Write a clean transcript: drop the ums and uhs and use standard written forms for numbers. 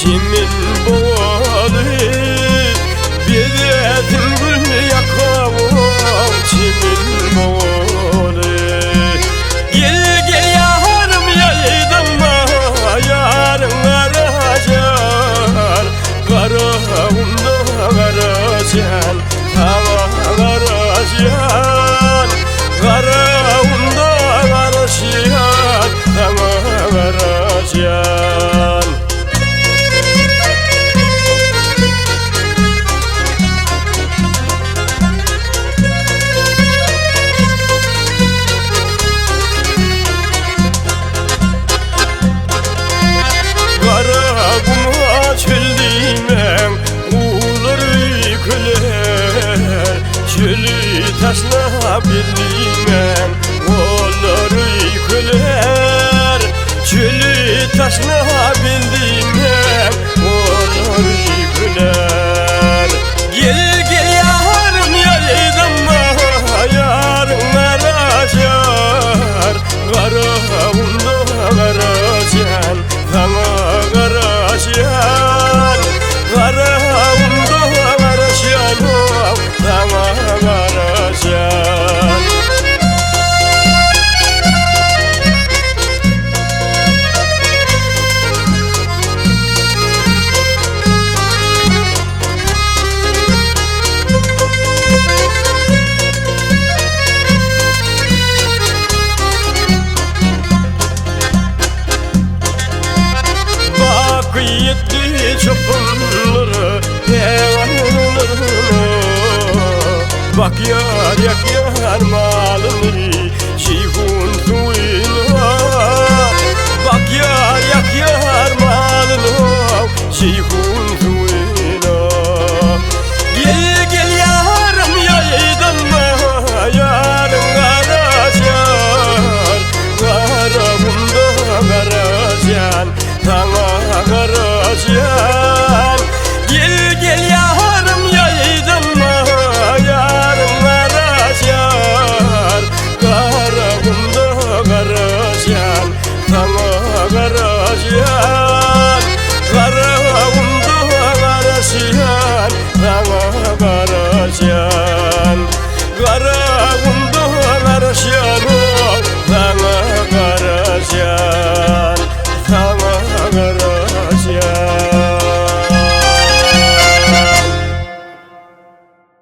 kimin boğalı, bir etin gül yakamam kimin boğalı. Gel gel yarım yaydıma, yarın aracar, karağımda karacan, hava karacan, karağımda karacan, hava karacan. Karabuma çöldüğümem uğulur yıkılar, çölü taşla bildiğimem olur yıkılar, çölü taşla bildiğimem olur yıkılar. Gel gel yarım yaydıma, yarın aracar, karağımda karacan, sana karacan, karağımda karacan, sana karacan. Yetti çapınları hevanlarına, bak yar yak yarma